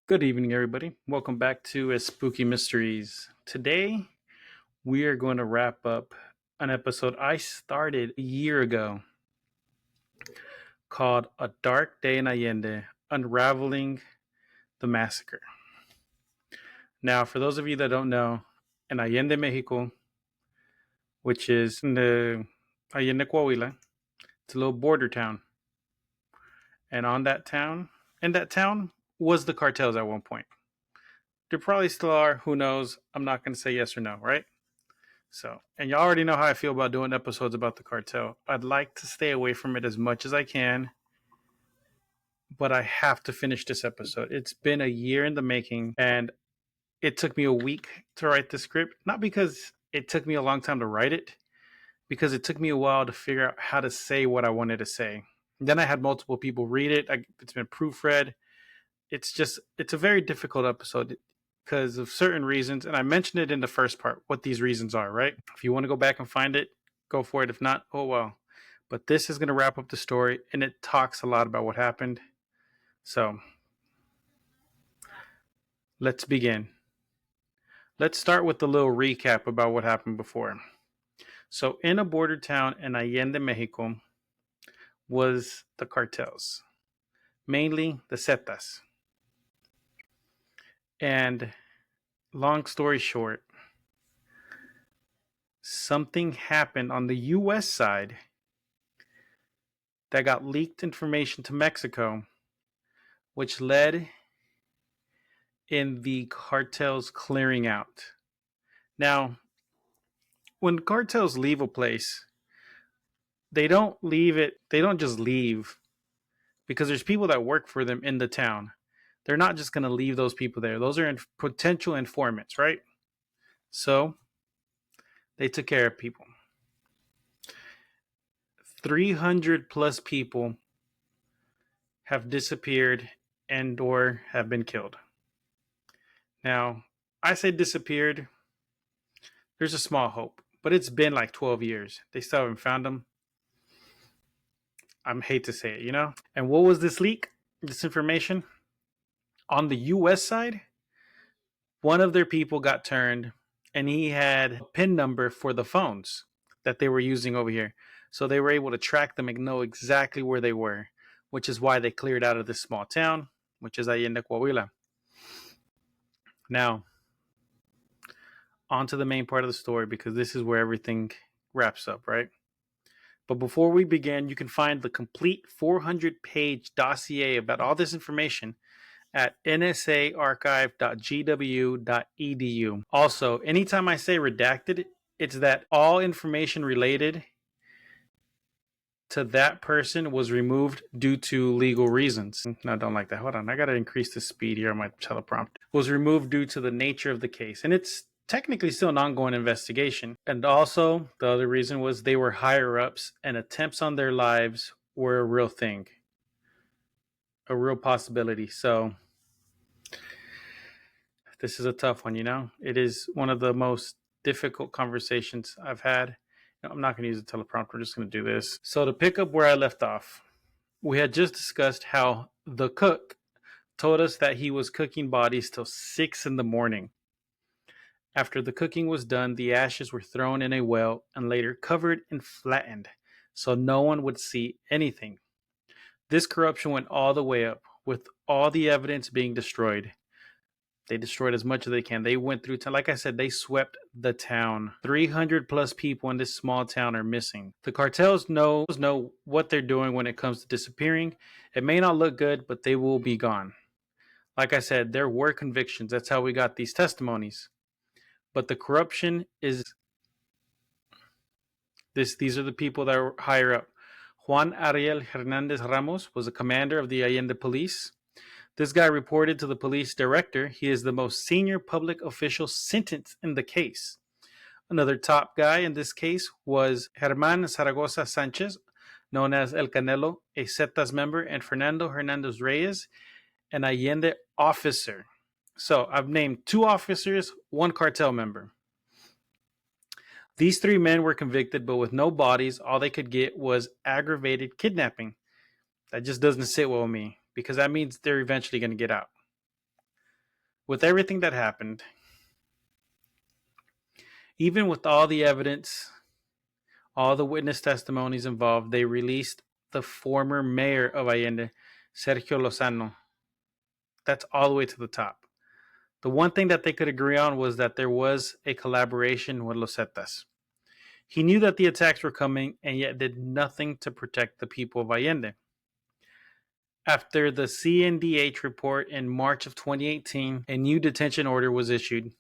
Good evening, everybody. Welcome back to Spooky Mysteries. Today, we are going to wrap up an episode I started a year ago called A Dark Day in Allende Unraveling the Massacre. Now, for those of you that don't know, in Allende, Mexico, which is in the Allende, Coahuila, it's a little border town. And in that town was the cartels at one point. There probably still are. Who knows? I'm not going to say yes or no, right? So, and you already know how I feel about doing episodes about the cartel. I'd like to stay away from it as much as I can, but I have to finish this episode. It's been a year in the making, and it took me a week to write the script. Not because it took me a long time to write it, because it took me a while to figure out how to say what I wanted to say. Then I had multiple people read it. It's been proofread. It's a very difficult episode because of certain reasons. And I mentioned it in the first part, what these reasons are, right? If you want to go back and find it, go for it. If not, oh well. But this is going to wrap up the story, and it talks a lot about what happened. So let's begin. Let's start with a little recap about what happened before. So, in a border town in Allende, Mexico, was the cartels, mainly the Zetas. And long story short, something happened on the US side that got leaked information to Mexico, which led in the cartels clearing out. Now, when cartels leave a place, they don't just leave because there's people that work for them in the town. They're not just going to leave those people there. Those are potential informants, right? So they took care of people. 300 plus people have disappeared and or have been killed. Now, I say disappeared. There's a small hope, but it's been like 12 years. They still haven't found them. I hate to say it, you know? And what was this leak? This information? On the US side, one of their people got turned and he had a PIN number for the phones that they were using over here. So they were able to track them and know exactly where they were, which is why they cleared out of this small town, which is Allende, Coahuila. Now, on to the main part of the story, because this is where everything wraps up, right? But before we begin, you can find the complete 400-page dossier about all this information at nsaarchive.gw.edu. Also, anytime I say redacted, it's that all information related to that person was removed due to legal reasons. No, I don't like that. Hold on. I got to increase the speed here on my teleprompter. Was removed due to the nature of the case. And it's technically still an ongoing investigation. And also, the other reason was they were higher ups and attempts on their lives were a real thing, a real possibility. So, this is a tough one, you know? It is one of the most difficult conversations I've had. I'm not going to use a teleprompter. We're just going to do this. So to pick up where I left off, we had just discussed how the cook told us that he was cooking bodies till 6 in the morning. After the cooking was done, the ashes were thrown in a well and later covered and flattened so no one would see anything. This corruption went all the way up, with all the evidence being destroyed. They destroyed as much as they can. They went through, like I said, they swept the town. 300 plus people in this small town are missing. The cartels know what they're doing when it comes to disappearing. It may not look good, but they will be gone. Like I said, there were convictions. That's how we got these testimonies. But the corruption is this. These are the people that are higher up. Juan Ariel Hernandez Ramos was the commander of the Allende police. This guy reported to the police director he is the most senior public official sentenced in the case. Another top guy in this case was Germán Zaragoza Sanchez, known as El Canelo, a Zetas member, and Fernando Hernandez Reyes, an Allende officer. So I've named 2 officers, 1 cartel member. These 3 men were convicted, but with no bodies, all they could get was aggravated kidnapping. That just doesn't sit well with me, because that means they're eventually going to get out. With everything that happened, even with all the evidence, all the witness testimonies involved, they released the former mayor of Allende, Sergio Lozano. That's all the way to the top. The one thing that they could agree on was that there was a collaboration with Los Zetas. He knew that the attacks were coming and yet did nothing to protect the people of Allende. After the CNDH report in March of 2018, a new detention order was issued.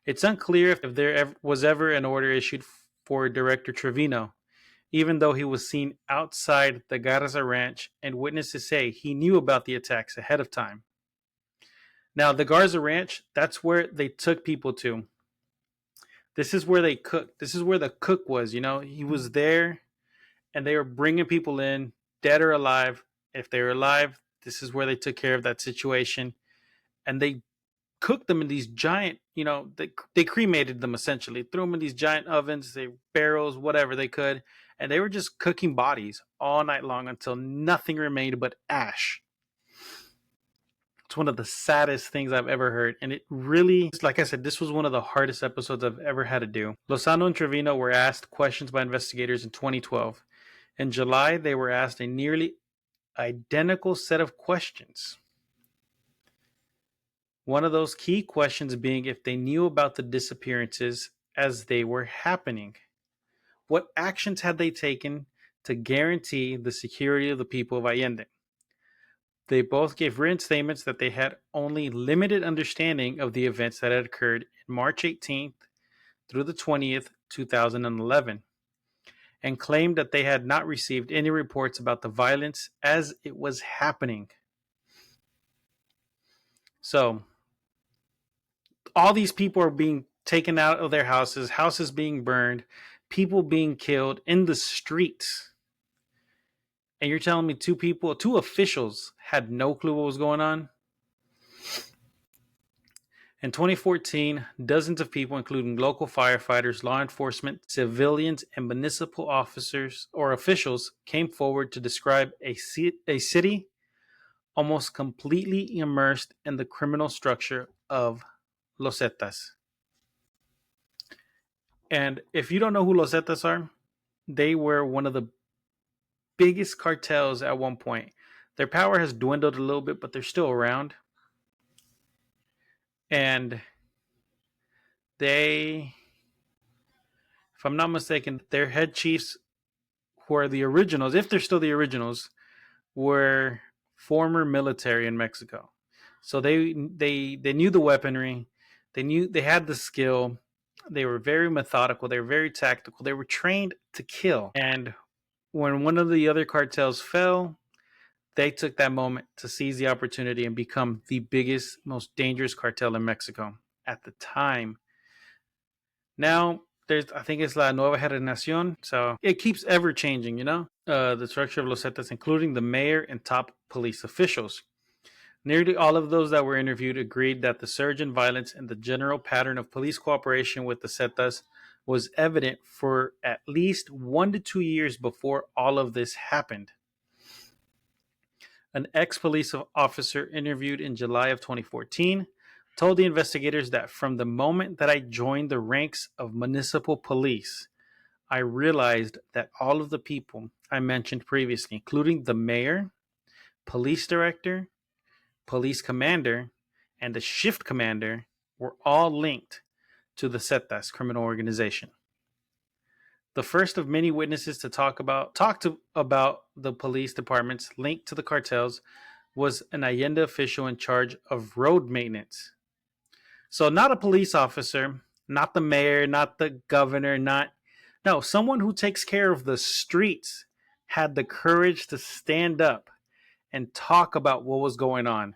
It's unclear if there was ever an order issued for Director Trevino, even though he was seen outside the Garza Ranch and witnesses say he knew about the attacks ahead of time. Now, the Garza Ranch, that's where they took people to. This is where they cooked. This is where the cook was, He was there and they were bringing people in, dead or alive. If they were alive, this is where they took care of that situation. And they cooked them in these giant, they cremated them essentially, threw them in these giant ovens, barrels, whatever they could. And they were just cooking bodies all night long until nothing remained but ash. It's one of the saddest things I've ever heard. And it really, like I said, this was one of the hardest episodes I've ever had to do. Lozano and Trevino were asked questions by investigators in 2012. In July, they were asked a nearly identical set of questions. One of those key questions being if they knew about the disappearances as they were happening. What actions had they taken to guarantee the security of the people of Allende? They both gave written statements that they had only limited understanding of the events that had occurred in March 18th through the 20th, 2011, and claimed that they had not received any reports about the violence as it was happening. So, all these people are being taken out of their houses being burned, people being killed in the streets. And you're telling me two officials had no clue what was going on? In 2014, dozens of people, including local firefighters, law enforcement, civilians, and municipal officers or officials, came forward to describe a city almost completely immersed in the criminal structure of Los Zetas. And if you don't know who Los Zetas are, they were one of the biggest cartels at one point. Their power has dwindled a little bit, but they're still around. And they, if I'm not mistaken, their head chiefs, who are the originals, if they're still the originals, were former military in Mexico. So they knew the weaponry, they had the skill, they were very methodical, they were very tactical, they were trained to kill. And when one of the other cartels fell, they took that moment to seize the opportunity and become the biggest, most dangerous cartel in Mexico at the time. Now, I think it's La Nueva Generación, so it keeps ever changing, the structure of Los Zetas, including the mayor and top police officials. Nearly all of those that were interviewed agreed that the surge in violence and the general pattern of police cooperation with the Zetas was evident for at least 1 to 2 years before all of this happened. An ex-police officer interviewed in July of 2014 told the investigators that from the moment that I joined the ranks of municipal police, I realized that all of the people I mentioned previously, including the mayor, police director, police commander, and the shift commander, were all linked to the Zetas criminal organization. The first of many witnesses to talk about the police departments linked to the cartels was an Allende official in charge of road maintenance. So not a police officer, not the mayor, not the governor, someone who takes care of the streets had the courage to stand up and talk about what was going on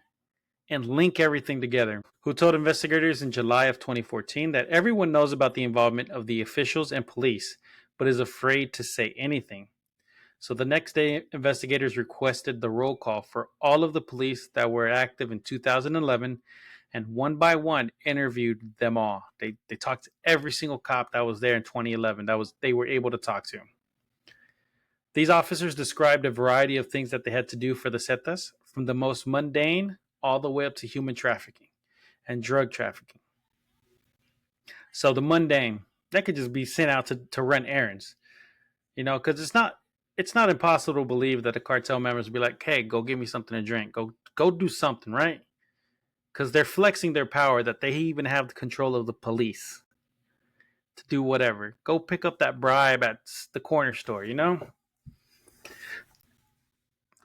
and link everything together, who told investigators in July of 2014 that everyone knows about the involvement of the officials and police, but is afraid to say anything. So the next day, investigators requested the roll call for all of the police that were active in 2011, and one by one interviewed them all. They talked to every single cop that was there in 2011. They were able to talk to. These officers described a variety of things that they had to do for the Zetas, from the most mundane all the way up to human trafficking. and drug trafficking. So the mundane, that could just be sent out to run errands, because it's not impossible to believe that the cartel members would be like, hey, go give me something to drink, go do something, right? Because they're flexing their power that they even have the control of the police to do whatever. Go pick up that bribe at the corner store,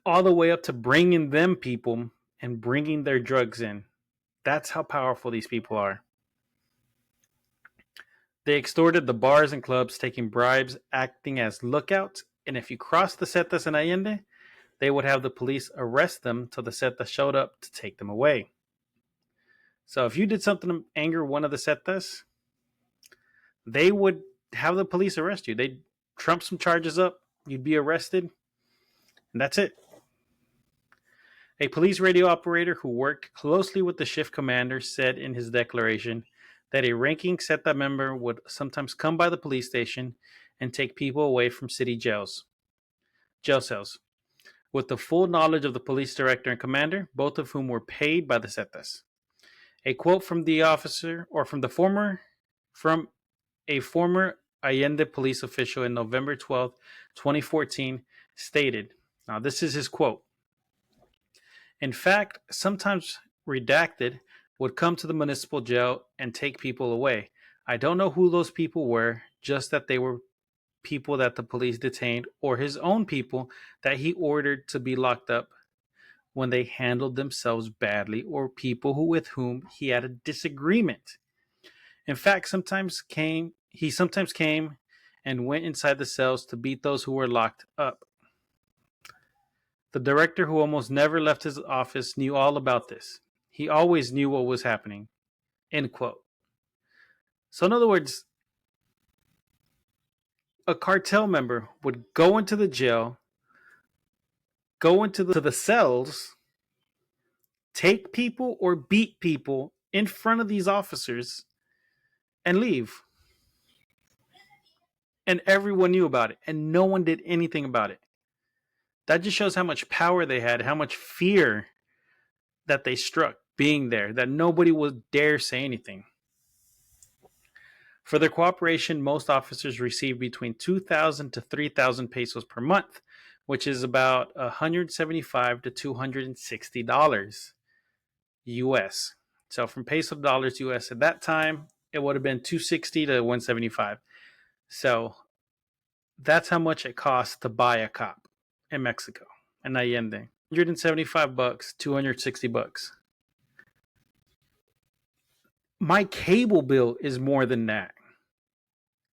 all the way up to bringing them people and bringing their drugs in. That's how powerful these people are. They extorted the bars and clubs, taking bribes, acting as lookouts, and if you crossed the Zetas and Allende, they would have the police arrest them till the Zetas showed up to take them away. So if you did something to anger one of the Zetas, they would have the police arrest you. They'd trump some charges up, you'd be arrested, and that's it. A police radio operator who worked closely with the shift commander said in his declaration that a ranking Zeta member would sometimes come by the police station and take people away from city jail cells, with the full knowledge of the police director and commander, both of whom were paid by the Zetas. A quote from the officer, or from a former Allende police official in November 12th, 2014, stated, now this is his quote, in fact, sometimes redacted would come to the municipal jail and take people away. I don't know who those people were, just that they were people that the police detained or his own people that he ordered to be locked up when they handled themselves badly or people with whom he had a disagreement. In fact, he sometimes came and went inside the cells to beat those who were locked up. The director, who almost never left his office, knew all about this. He always knew what was happening. End quote. So in other words, a cartel member would go into the jail, go into the cells, take people or beat people in front of these officers, and leave. And everyone knew about it, and no one did anything about it. That just shows how much power they had, how much fear that they struck being there, that nobody would dare say anything. For their cooperation, most officers received between 2,000 to 3,000 pesos per month, which is about $175 to $260 US. So from peso to dollars US at that time, it would have been 260 to 175. So that's how much it costs to buy a cop in Mexico, in Allende. $175, $260. My cable bill is more than that.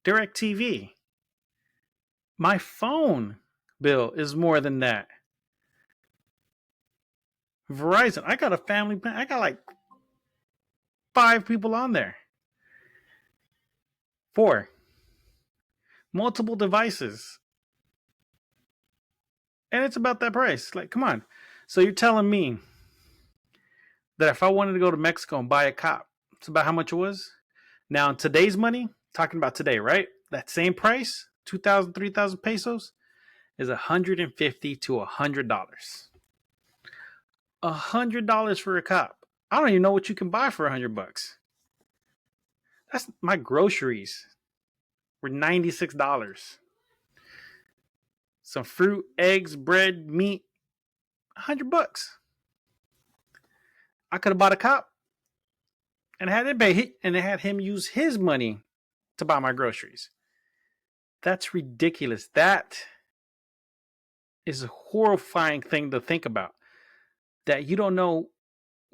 DirecTV. My phone bill is more than that. Verizon. I got a family plan. I got like 5 people on there. 4. Multiple devices. And it's about that price. Like, come on. So you're telling me that if I wanted to go to Mexico and buy a cop, it's about how much it was? Now, in today's money, talking about today, right? That same price, 2,000, 3,000 pesos, is $150 to $100. $100 for a cop. I don't even know what you can buy for $100. That's my groceries were $96. Some fruit, eggs, bread, meat, $100. I could have bought a cop and had him use his money to buy my groceries. That's ridiculous. That is a horrifying thing to think about. That you don't know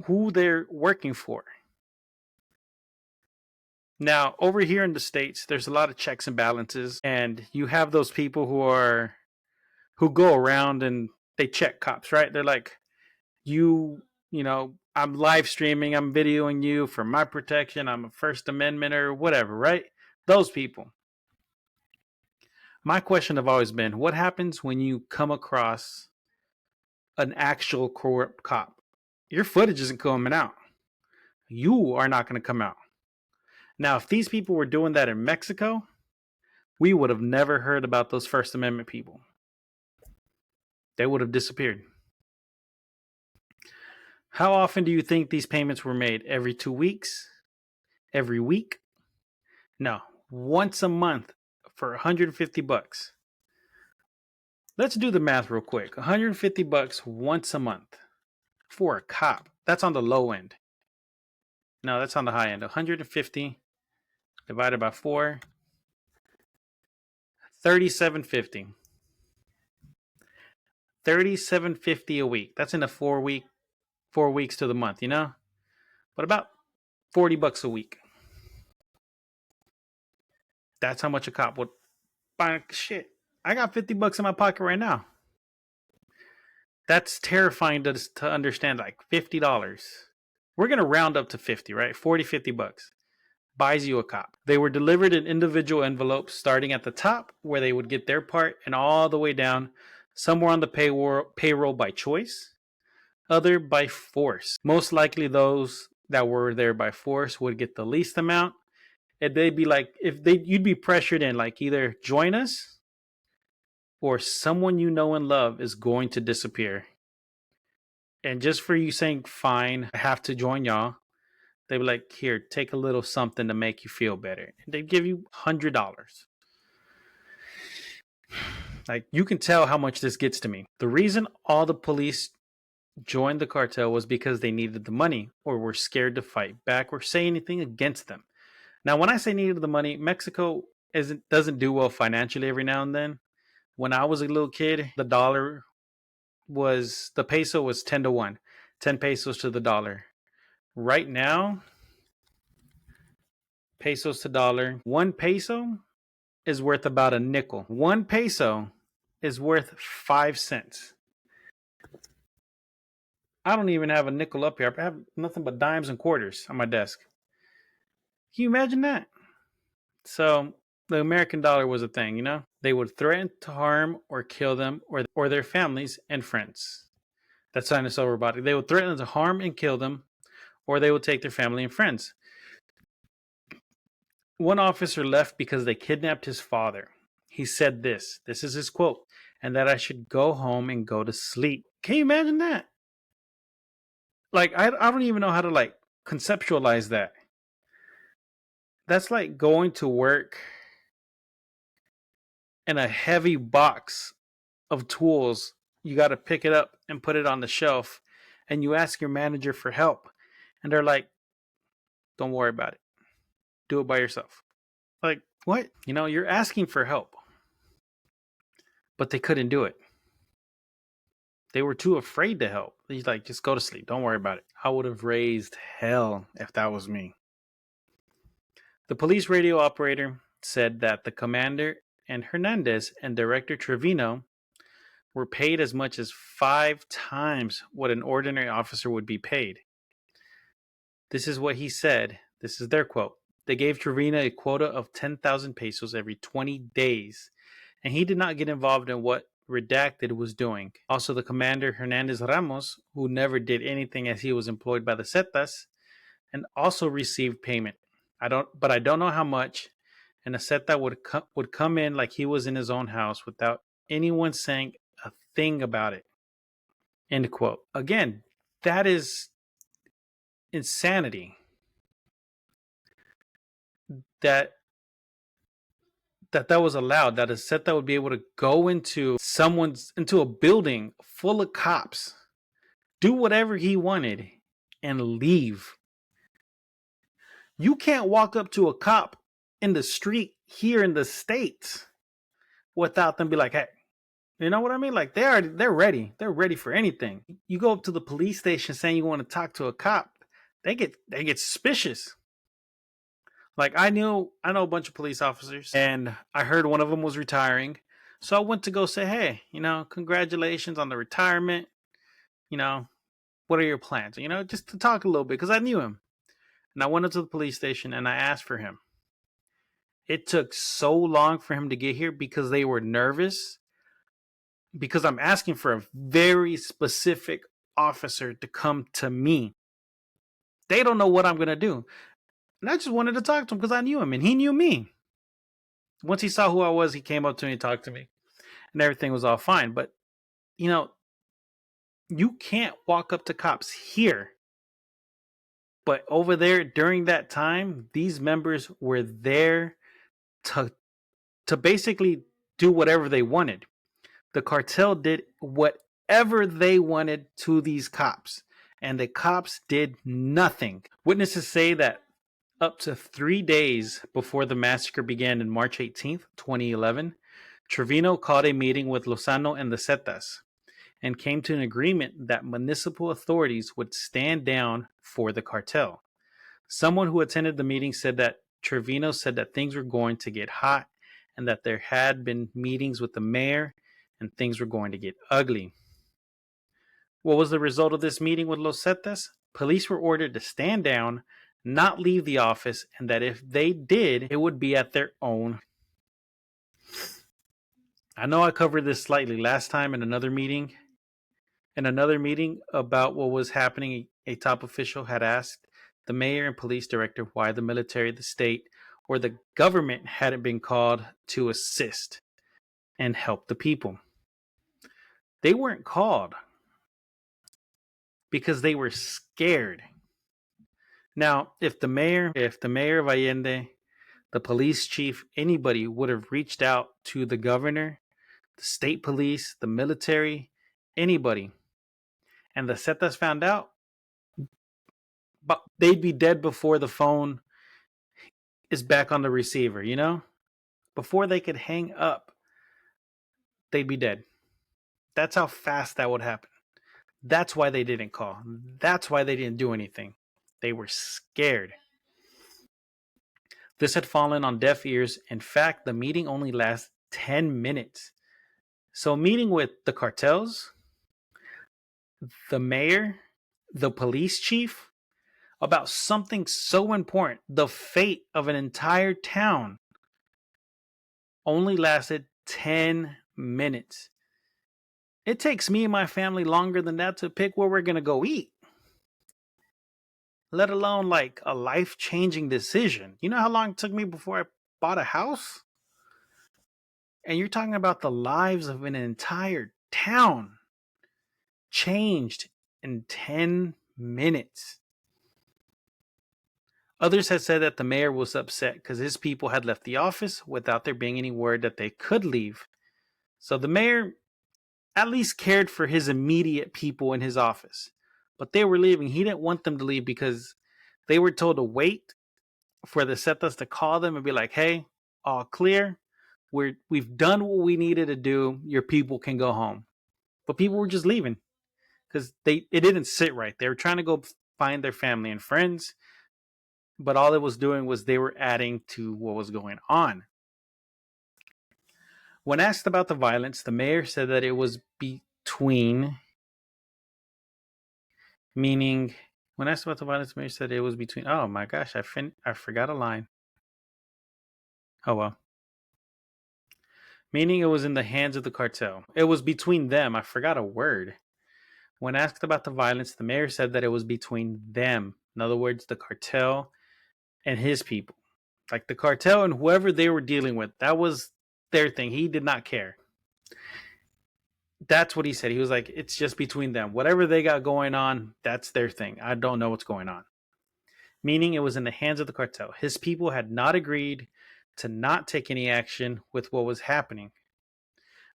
who they're working for. Now, over here in the States, there's a lot of checks and balances, and you have those people who go around and they check cops, right? They're like, I'm live streaming, I'm videoing you for my protection, I'm a First Amendment or whatever, right? Those people. My question have always been, what happens when you come across an actual corrupt cop? Your footage isn't coming out. You are not going to come out. Now, if these people were doing that in Mexico, we would have never heard about those First Amendment people. They would have disappeared. How often do you think these payments were made? Every 2 weeks? Every week? No, once a month for 150 bucks. Let's do the math real quick. 150 bucks once a month for a cop. That's on the low end. No, that's on the high end. 150 divided by 4, 37.50. 37.50 a week. That's in a 4 weeks to the month, But about 40 bucks a week. That's how much a cop would buy. Shit, I got 50 bucks in my pocket right now. That's terrifying to understand. Like $50. We're going to round up to 50, right? 40, 50 bucks. Buys you a cop. They were delivered in individual envelopes starting at the top where they would get their part and all the way down. Some were on the payroll by choice, other by force. Most likely those that were there by force would get the least amount. And they'd be like, you'd be pressured in, like either join us or someone you know and love is going to disappear. And just for you saying, fine, I have to join y'all, they'd be like, here, take a little something to make you feel better. And they'd give you $100. Like, you can tell how much this gets to me. The reason all the police joined the cartel was because they needed the money or were scared to fight back or say anything against them. Now, when I say needed the money, Mexico doesn't do well financially every now and then. When I was a little kid, the peso was 10 to 1, 10 pesos to the dollar. Right now, pesos to dollar, 1 peso is worth about a nickel. 1 peso is worth 5 cents. I don't even have a nickel up here. I have nothing but dimes and quarters on my desk. Can you imagine that? So the American dollar was a thing, They would threaten to harm or kill them or their families and friends. That's sign us over about it. They would threaten to harm and kill them, or they would take their family and friends. One officer left because they kidnapped his father. He said this is his quote, and that I should go home and go to sleep. Can you imagine that? Like, I don't even know how to conceptualize that. That's like going to work and a heavy box of tools. You got to pick it up and put it on the shelf, and you ask your manager for help, and they're like, don't worry about it. Do it by yourself. Like, what? You're asking for help, but they couldn't do it. They were too afraid to help. He's like, just go to sleep. Don't worry about it. I would have raised hell if that was me. The police radio operator said that the commander and Hernandez and director Trevino were paid as much as 5 times what an ordinary officer would be paid. This is what he said. This is their quote. They gave Trevino a quota of 10,000 pesos every 20 days, and he did not get involved in what Redacted was doing. Also, the commander, Hernandez Ramos, who never did anything as he was employed by the Zetas, and also received payment. I don't know how much, and the Zeta would come in like he was in his own house without anyone saying a thing about it. End quote. Again, that is insanity. That was allowed, that a Zeta would be able to go into a building full of cops, do whatever he wanted, and leave. You can't walk up to a cop in the street here in the States without them be like, hey, you know what I mean? Like, they're ready. They're ready for anything. You go up to the police station saying you want to talk to a cop, they get suspicious. Like, I know a bunch of police officers, and I heard one of them was retiring. So I went to go say, hey, congratulations on the retirement. What are your plans? Just to talk a little bit, because I knew him. And I went up to the police station and I asked for him. It took so long for him to get here because they were nervous. Because I'm asking for a very specific officer to come to me. They don't know what I'm going to do. And I just wanted to talk to him because I knew him and he knew me. Once he saw who I was, he came up to me and talked to me. And everything was all fine. But, You can't walk up to cops here. But over there during that time, these members were there to basically do whatever they wanted. The cartel did whatever they wanted to these cops, and the cops did nothing. Witnesses say that up to 3 days before the massacre began in March 18th, 2011, Trevino called a meeting with Lozano and the Zetas and came to an agreement that municipal authorities would stand down for the cartel. Someone who attended the meeting said that Trevino said that things were going to get hot and that there had been meetings with the mayor and things were going to get ugly. What was the result of this meeting with Los Zetas? Police were ordered to stand down, not leave the office, and that if they did, it would be at their own. I know I covered this slightly last time in another meeting. In another meeting about what was happening, a top official had asked the mayor and police director why the military, the state, or the government hadn't been called to assist and help the people. They weren't called because they were scared. Now, if the mayor of Allende, the police chief, anybody would have reached out to the governor, the state police, the military, anybody, and the Zetas found out, but they'd be dead before the phone is back on the receiver, you know? Before they could hang up, they'd be dead. That's how fast that would happen. That's why they didn't call. That's why they didn't do anything. They were scared. This had fallen on deaf ears. In fact, the meeting only lasted 10 minutes. So, meeting with the cartels, the mayor, the police chief, about something so important, the fate of an entire town, only lasted 10 minutes. It takes me and my family longer than that to pick where we're going to go eat, let alone like a life-changing decision. You know how long it took me before I bought a house? And you're talking about the lives of an entire town changed in 10 minutes. Others had said that the mayor was upset because his people had left the office without there being any word that they could leave. So the mayor at least cared for his immediate people in his office. But they were leaving. He didn't want them to leave because they were told to wait for the Zetas to call them and be like, hey, all clear. We've done what we needed to do. Your people can go home. But people were just leaving because it didn't sit right. They were trying to go find their family and friends. But all it was doing was they were adding to what was going on. When asked about the violence, the mayor said that it was between, meaning, when asked about the violence, the mayor said it was between, oh my gosh, I forgot a line. Oh well. Meaning it was in the hands of the cartel. It was between them. I forgot a word. When asked about the violence, the mayor said that it was between them. In other words, the cartel and his people. Like the cartel and whoever they were dealing with, that was their thing. He did not care. That's what he said. He was like, it's just between them. Whatever they got going on, that's their thing. I don't know what's going on. Meaning it was in the hands of the cartel. His people had not agreed to not take any action with what was happening.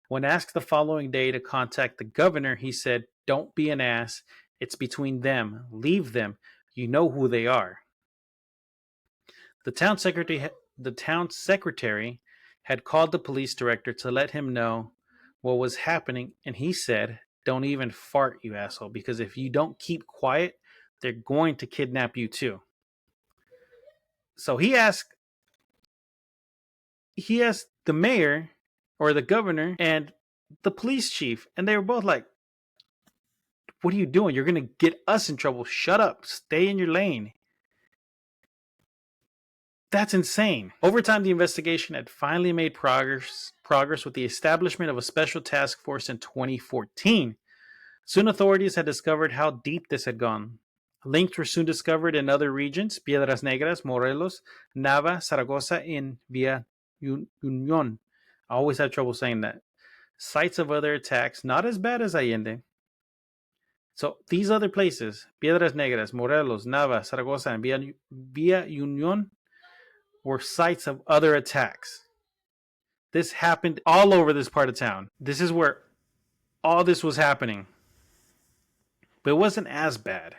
When asked the following day to contact the governor, he said, don't be an ass. It's between them. Leave them. You know who they are. The town secretary had called the police director to let him know what was happening, and he said, don't even fart, you asshole, because if you don't keep quiet, they're going to kidnap you too. So he asked the mayor or the governor and the police chief, and they were both like, what are you doing? You're going to get us in trouble. Shut up. Stay in your lane. That's insane. Over time, the investigation had finally made progress with the establishment of a special task force in 2014. Soon authorities had discovered how deep this had gone. Links were soon discovered in other regions, Piedras Negras, Morelos, Nava, Zaragoza, and Villa Union. I always have trouble saying that. Sites of other attacks, not as bad as Allende. So these other places, Piedras Negras, Morelos, Nava, Zaragoza, and Villa Union, were sites of other attacks. This happened all over this part of town. This is where all this was happening. But it wasn't as bad.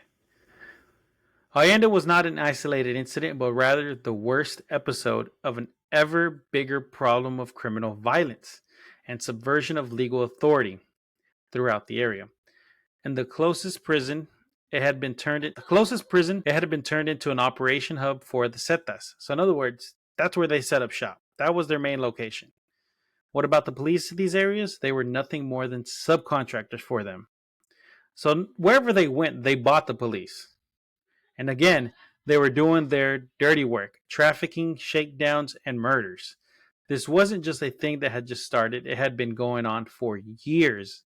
Allende was not an isolated incident, but rather the worst episode of an ever bigger problem of criminal violence and subversion of legal authority throughout the area. And the closest prison it had been turned into an operation hub for the Zetas. So in other words, that's where they set up shop. That was their main location. What about the police in these areas? They were nothing more than subcontractors for them. So wherever they went, they bought the police. And again, they were doing their dirty work, trafficking, shakedowns, and murders. This wasn't just a thing that had just started, it had been going on for years.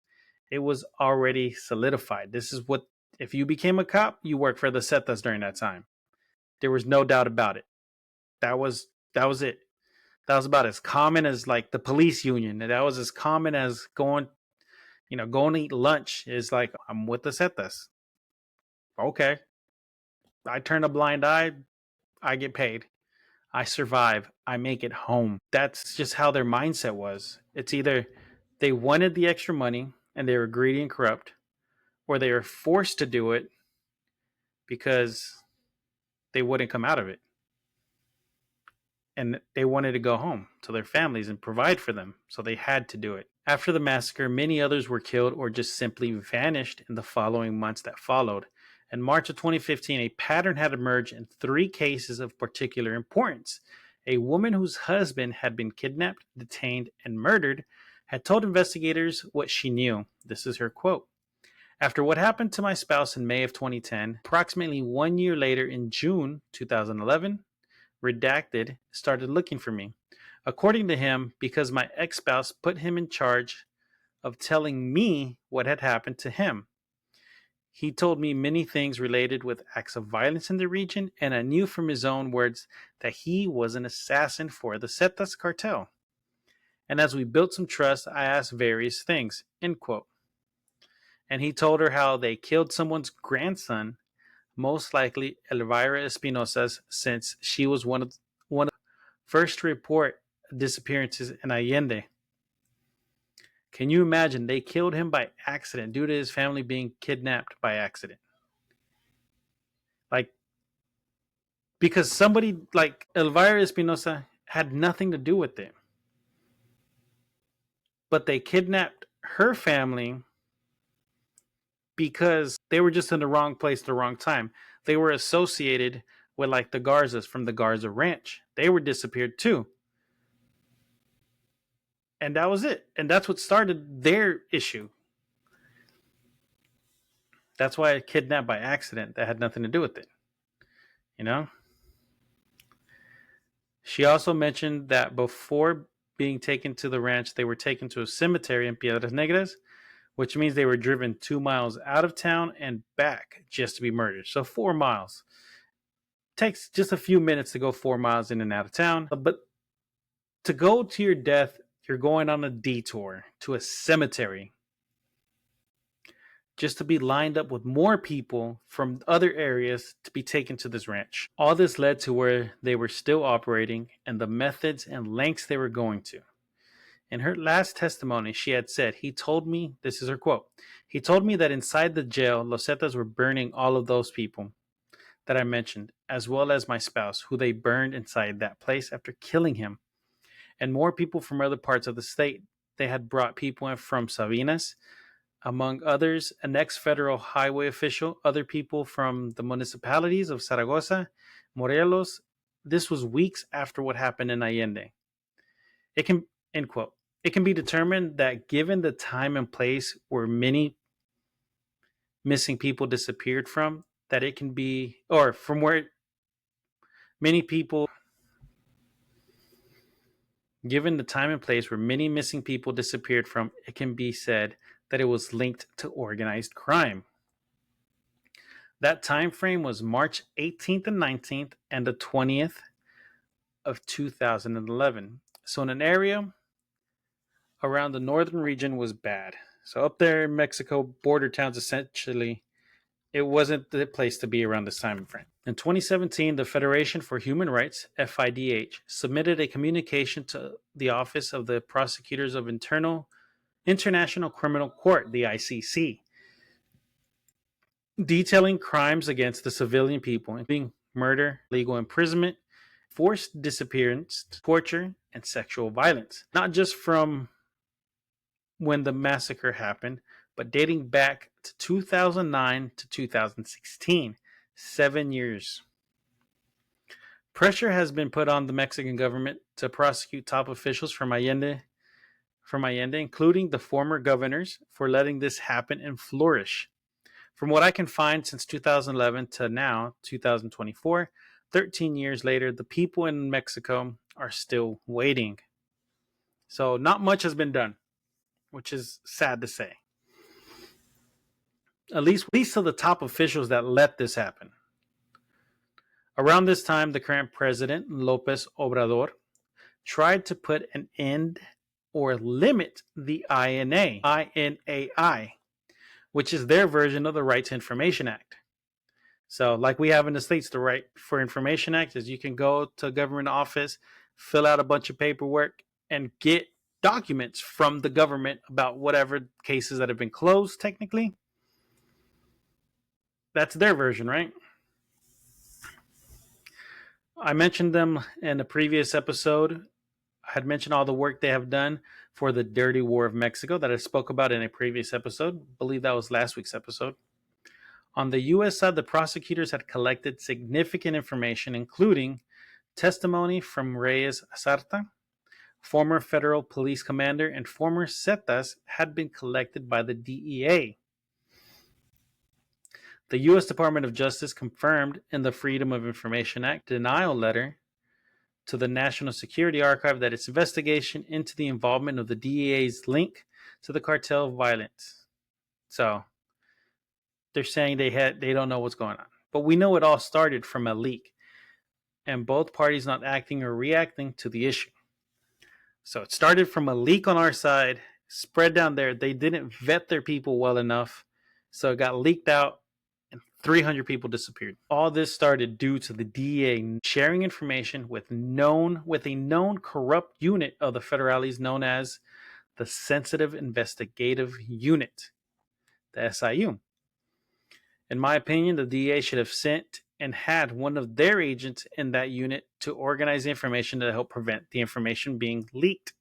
It was already solidified. This is what, if you became a cop, you worked for the Zetas during that time. There was no doubt about it. That was it. That was about as common as like the police union. That was as common as going to eat lunch is like, I'm with the Zetas. Okay. I turn a blind eye, I get paid. I survive, I make it home. That's just how their mindset was. It's either they wanted the extra money and they were greedy and corrupt, or they were forced to do it because they wouldn't come out of it. And they wanted to go home to their families and provide for them, so they had to do it. After the massacre, many others were killed or just simply vanished in the following months that followed. In March of 2015, a pattern had emerged in 3 cases of particular importance. A woman whose husband had been kidnapped, detained, and murdered had told investigators what she knew. This is her quote. After what happened to my spouse in May of 2010, approximately 1 year later in June 2011, Redacted started looking for me. According to him, because my ex-spouse put him in charge of telling me what had happened to him. He told me many things related with acts of violence in the region, and I knew from his own words that he was an assassin for the Zetas cartel. And as we built some trust, I asked various things, end quote. And he told her how they killed someone's grandson, most likely Elvira Espinosa's, since she was one of the first to report disappearances in Allende. Can you imagine? They killed him by accident due to his family being kidnapped by accident. Like, because somebody like Elvira Espinosa had nothing to do with it. But they kidnapped her family because they were just in the wrong place at the wrong time. They were associated with like the Garzas from the Garza Ranch. They were disappeared too. And that was it. And that's what started their issue. That's why I kidnapped by accident. That had nothing to do with it. You know? She also mentioned that before being taken to the ranch, they were taken to a cemetery in Piedras Negras, which means they were driven 2 miles out of town and back just to be murdered. So 4 miles. Takes just a few minutes to go 4 miles in and out of town. But to go to your death, you're going on a detour to a cemetery just to be lined up with more people from other areas to be taken to this ranch. All this led to where they were still operating and the methods and lengths they were going to. In her last testimony, she had said, he told me, this is her quote, he told me that inside the jail, Los Zetas were burning all of those people that I mentioned, as well as my spouse, who they burned inside that place after killing him. And more people from other parts of the state. They had brought people in from Sabinas, among others, an ex-federal highway official, other people from the municipalities of Zaragoza, Morelos. This was weeks after what happened in Allende. It can, end quote, it can be determined that given the time and place where many missing people disappeared from, that it can be, or from where many people, given the time and place where many missing people disappeared from, it can be said that it was linked to organized crime. That time frame was March 18th and 19th and the 20th of 2011. So in an area around the northern region was bad. So up there in Mexico, border towns essentially, it wasn't the place to be around this time frame. In 2017, the Federation for Human Rights, FIDH, submitted a communication to the Office of the Prosecutors of International Criminal Court, the ICC, detailing crimes against the civilian people, including murder, legal imprisonment, forced disappearance, torture, and sexual violence. Not just from when the massacre happened, but dating back to 2009 to 2016, 7 years. Pressure has been put on the Mexican government to prosecute top officials from Allende, including the former governors, for letting this happen and flourish. From what I can find, since 2011 to now, 2024, 13 years later, the people in Mexico are still waiting. So not much has been done, which is sad to say. At least to the top officials that let this happen. Around this time, the current president, Lopez Obrador, tried to put an end or limit the INAI, which is their version of the Right to Information Act. So, like we have in the States, the Right for Information Act is you can go to a government office, fill out a bunch of paperwork, and get documents from the government about whatever cases that have been closed, technically. That's their version, right? I mentioned them in a previous episode. I had mentioned all the work they have done for the Dirty War of Mexico that I spoke about in a previous episode. I believe that was last week's episode. On the U.S. side, the prosecutors had collected significant information, including testimony from Reyes Azarta, former federal police commander, and former Zetas had been collected by the DEA. The U.S. Department of Justice confirmed in the Freedom of Information Act denial letter to the National Security Archive that its investigation into the involvement of the DEA's link to the cartel violence. So they're saying they don't know what's going on. But we know it all started from a leak and both parties not acting or reacting to the issue. So it started from a leak on our side, spread down there. They didn't vet their people well enough, so it got leaked out and 300 people disappeared. All this started due to the DEA sharing information with a known corrupt unit of the federales known as the Sensitive Investigative Unit, the SIU. In my opinion, the DEA should have sent and had one of their agents in that unit to organize the information to help prevent the information being leaked.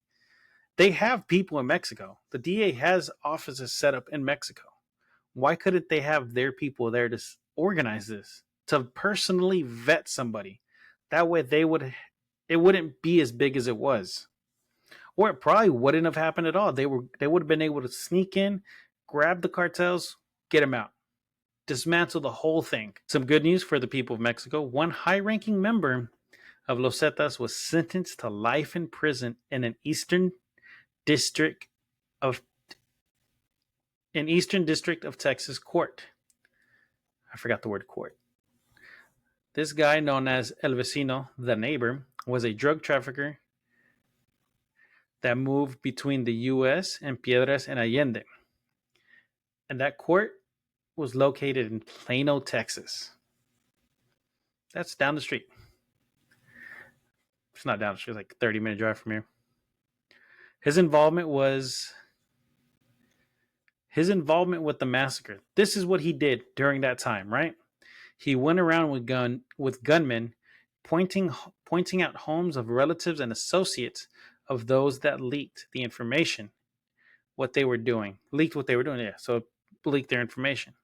They have people in Mexico. The DEA has offices set up in Mexico. Why couldn't they have their people there to organize this, to personally vet somebody? That way it wouldn't be as big as it was. Or it probably wouldn't have happened at all. They would have been able to sneak in, grab the cartels, get them out. Dismantle the whole thing. Some good news for the people of Mexico. One high-ranking member of Los Zetas was sentenced to life in prison in an Eastern District of Texas court. I forgot the word court. This guy, known as El Vecino, the neighbor, was a drug trafficker that moved between the U.S. and Piedras and Allende. And that court was located in Plano, Texas. That's down the street. It's not down the street, it's like a 30-minute drive from here. His involvement with the massacre. This is what he did during that time, right? He went around with gunmen pointing out homes of relatives and associates of those that leaked the information, what they were doing. Yeah, so leaked their information.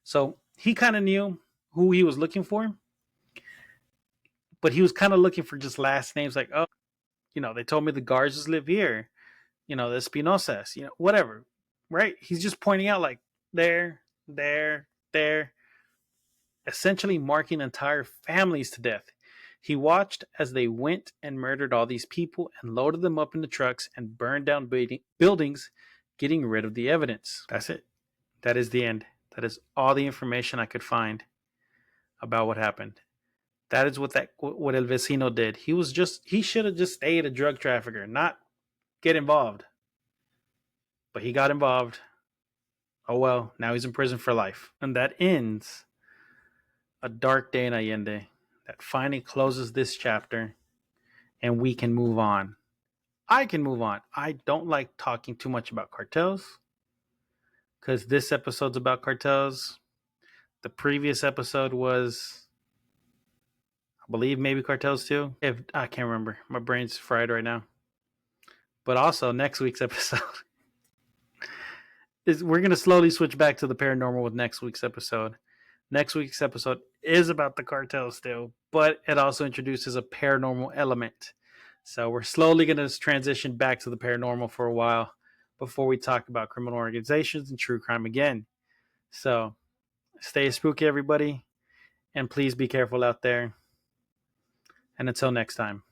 So he kind of knew who he was looking for, but he was kind of looking for just last names like, oh, they told me the Garzas live here, the Espinosas, whatever, right? He's just pointing out like there, essentially marking entire families to death. He watched as they went and murdered all these people and loaded them up into trucks and burned down buildings, getting rid of the evidence. That's it. That is the end. That is all the information I could find about what happened. That is what El Vecino did. He should have just stayed a drug trafficker, not get involved. But he got involved Oh well, now he's in prison for life. And that ends a dark day in Allende. That finally closes this chapter and we can move on. I can move on. I don't like talking too much about cartels because this episode's about cartels. The previous episode was, I believe, maybe cartels too. If I can't remember, my brain's fried right now. But also, next week's episode is we're gonna slowly switch back to the paranormal with next week's episode. Next week's episode is about the cartel still, but it also introduces a paranormal element. So we're slowly going to transition back to the paranormal for a while before we talk about criminal organizations and true crime again. So stay spooky, everybody, and please be careful out there. And until next time,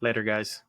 later, guys.